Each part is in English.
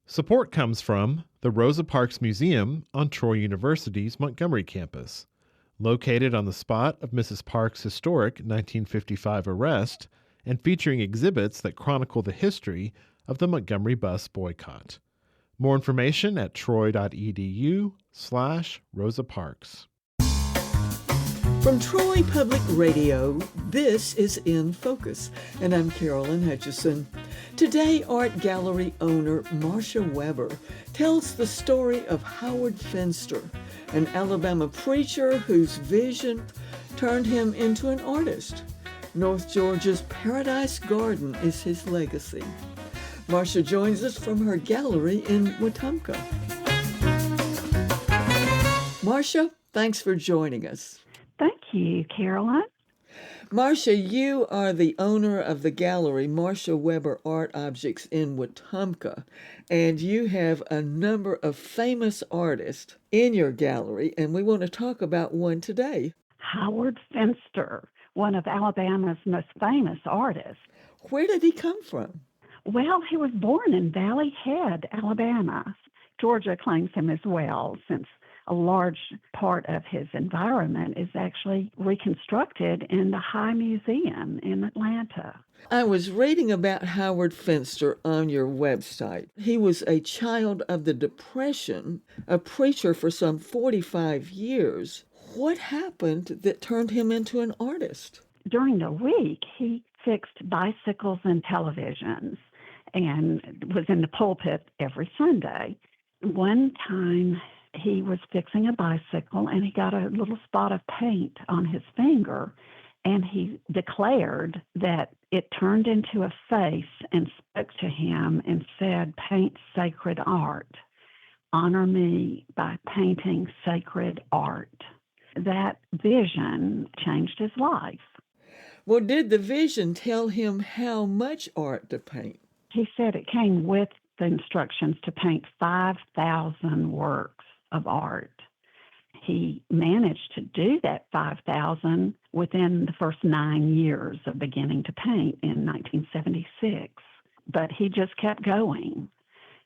Support comes from the Rosa Parks Museum on Troy University's Montgomery campus. Located on the spot of Mrs. Parks' historic 1955 arrest and featuring exhibits that chronicle the history of the Montgomery bus boycott. More information at troy.edu/Rosa Parks. From Troy Public Radio, this is In Focus, and I'm Carolyn Hutchison. Today, art gallery owner Marcia Weber tells the story of Howard Finster, an Alabama preacher whose vision turned him into an artist. North Georgia's Paradise Garden is his legacy. Marcia joins us from her gallery in Wetumpka. Marcia, thanks for joining us. Thank you, Caroline. Marcia, you are the owner of the gallery, Marcia Weber Art Objects in Wetumpka, and you have a number of famous artists in your gallery, and we want to talk about one today. Howard Finster, one of Alabama's most famous artists. Where did he come from? Well, he was born in Valley Head, Alabama. Georgia claims him as well, since a large part of his environment is actually reconstructed in the High Museum in Atlanta. I was reading about Howard Finster on your website. He was a child of the Depression, a preacher for some 45 years. What happened that turned him into an artist? During the week, he fixed bicycles and televisions and was in the pulpit every Sunday. One time, he was fixing a bicycle and he got a little spot of paint on his finger, and he declared that it turned into a face and spoke to him and said, "Paint sacred art. Honor me by painting sacred art." That vision changed his life. Well, did the vision tell him how much art to paint? He said it came with the instructions to paint 5,000 works of art. He managed to do that 5,000 within the first 9 years of beginning to paint in 1976. But he just kept going.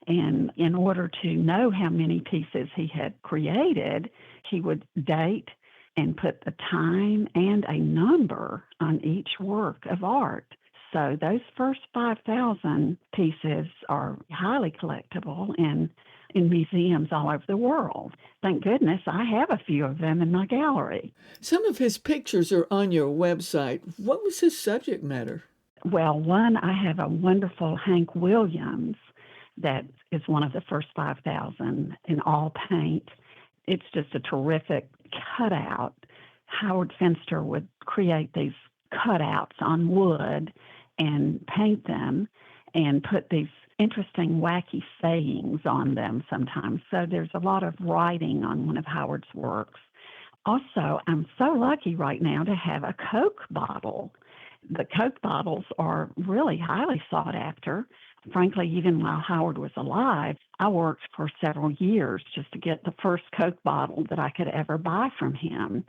And in order to know how many pieces he had created, he would date and put the time and a number on each work of art. So those first 5,000 pieces are highly collectible and in museums all over the world. Thank goodness I have a few of them in my gallery. Some of his pictures are on your website. What was his subject matter? Well, one, I have a wonderful Hank Williams that is one of the first 5,000 in all paint. It's just a terrific cutout. Howard Finster would create these cutouts on wood and paint them and put these interesting, wacky sayings on them sometimes. So there's a lot of writing on one of Howard's works. Also, I'm so lucky right now to have a Coke bottle. The Coke bottles are really highly sought after. Frankly, even while Howard was alive, I worked for several years just to get the first Coke bottle that I could ever buy from him.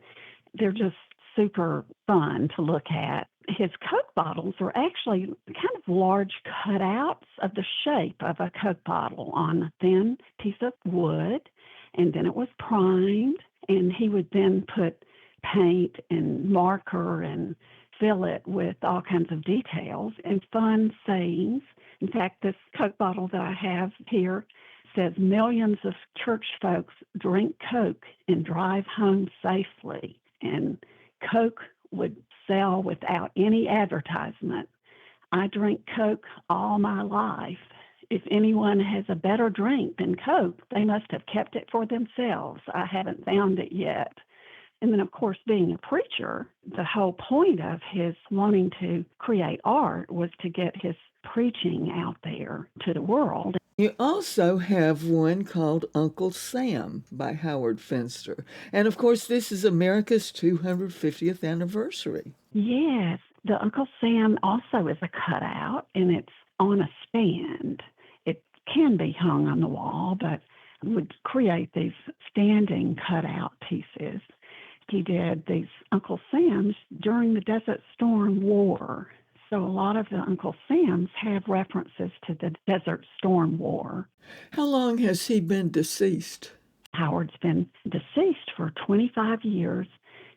They're just super fun to look at. His Coke bottles are actually kind of large cutouts of the shape of a Coke bottle on a thin piece of wood, and then it was primed, and he would then put paint and marker and fill it with all kinds of details and fun sayings. In fact, this Coke bottle that I have here says, "Millions of church folks drink Coke and drive home safely." And Coke would sell without any advertisement. I drink Coke all my life. If anyone has a better drink than Coke, they must have kept it for themselves. I haven't found it yet. And then, of course, being a preacher, the whole point of his wanting to create art was to get his preaching out there to the world. You also have one called Uncle Sam by Howard Finster. And of course, this is America's 250th anniversary. Yes, the Uncle Sam also is a cutout, and it's on a stand. It can be hung on the wall, but would create these standing cutout pieces. He did these Uncle Sams during the Desert Storm War. So a lot of the Uncle Sam's have references to the Desert Storm War. How long has he been deceased? Howard's been deceased for 25 years,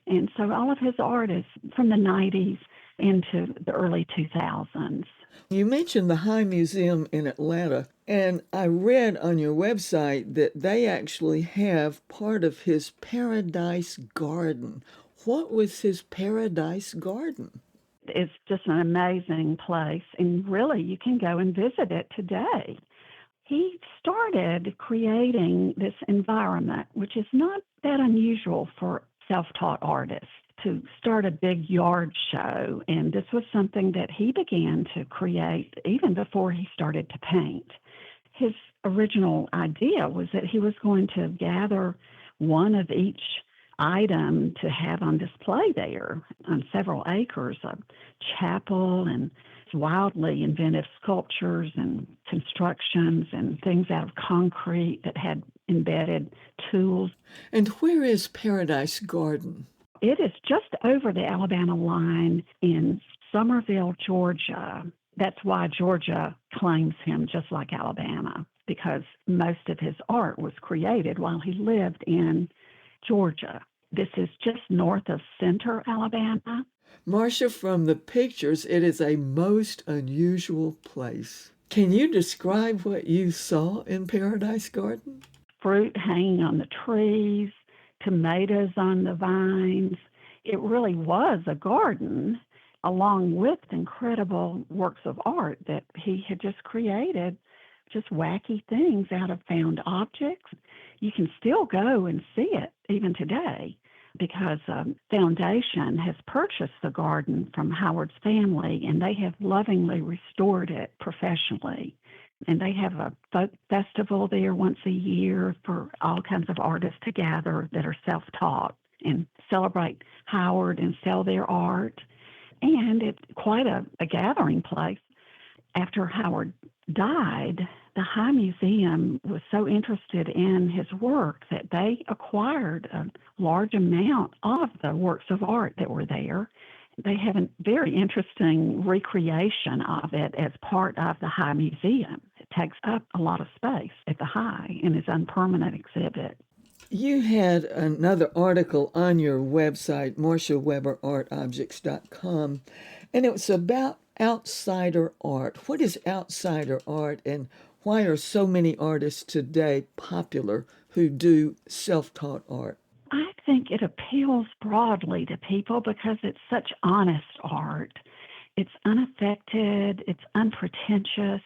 and so all of his art is from the 90s into the early 2000s. You mentioned the High Museum in Atlanta, and I read on your website that they actually have part of his Paradise Garden. What was his Paradise Garden? It's just an amazing place, and really you can go and visit it today. He started creating this environment, which is not that unusual for self-taught artists, to start a big yard show. And this was something that he began to create even before he started to paint. His original idea was that he was going to gather one of each item to have on display there on several acres, a chapel and wildly inventive sculptures and constructions and things out of concrete that had embedded tools. And where is Paradise Garden? It is just over the Alabama line in Summerville, Georgia. That's why Georgia claims him just like Alabama, because most of his art was created while he lived in Georgia. This is just north of Center, Alabama. Marcia, from the pictures, it is a most unusual place. Can you describe what you saw in Paradise Garden? Fruit hanging on the trees, tomatoes on the vines. It really was a garden, along with incredible works of art that he had just created, just wacky things out of found objects. You can still go and see it even today, because Foundation has purchased the garden from Howard's family, and they have lovingly restored it professionally. And they have a folk festival there once a year for all kinds of artists to gather that are self-taught and celebrate Howard and sell their art. And it's quite a gathering place. After Howard died, the High Museum was so interested in his work that they acquired a large amount of the works of art that were there. They have a very interesting recreation of it as part of the High Museum. It takes up a lot of space at the High and is a permanent exhibit. You had another article on your website, MarciaWeberArtObjects.com, and it was about outsider art. What is outsider art, and why are so many artists today popular who do self-taught art? I think it appeals broadly to people because it's such honest art. It's unaffected, it's unpretentious,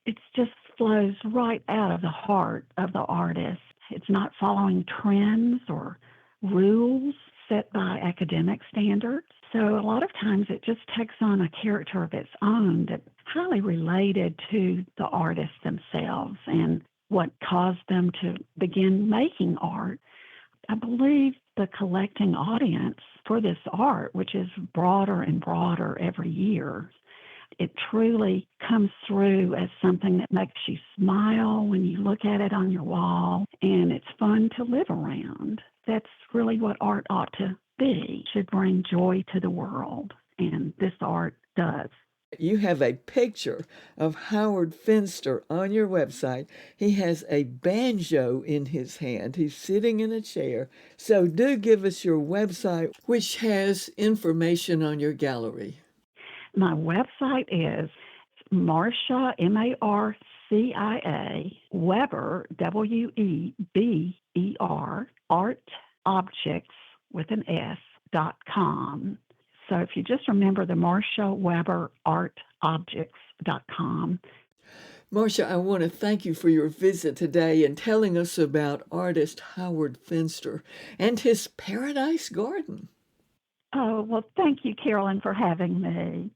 it just flows right out of the heart of the artist. It's not following trends or rules set by academic standards. So a lot of times it just takes on a character of its own that's highly related to the artists themselves and what caused them to begin making art. I believe the collecting audience for this art, which is broader and broader every year, it truly comes through as something that makes you smile when you look at it on your wall, and it's fun to live around. That's really what art ought to be. It should bring joy to the world, and this art does. You have a picture of Howard Finster on your website. He has a banjo in his hand. He's sitting in a chair. So do give us your website, which has information on your gallery. My website is Marcia, M-A-R-C-I-A, Weber, W-E-B-E-R, artobjects with an S.com. So if you just remember the Marcia Weber artobjects.com. Marcia, I want to thank you for your visit today and telling us about artist Howard Finster and his Paradise Garden. Oh, well, thank you, Carolyn, for having me.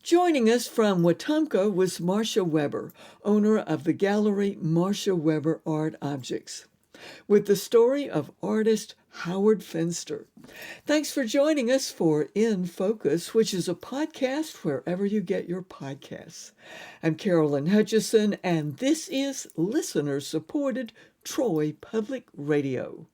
Joining us from Wetumpka was Marcia Weber, owner of the gallery Marcia Weber Art Objects, with the story of artist Howard Finster. Thanks for joining us for In Focus, which is a podcast wherever you get your podcasts. I'm Carolyn Hutchison, and this is listener-supported Troy Public Radio.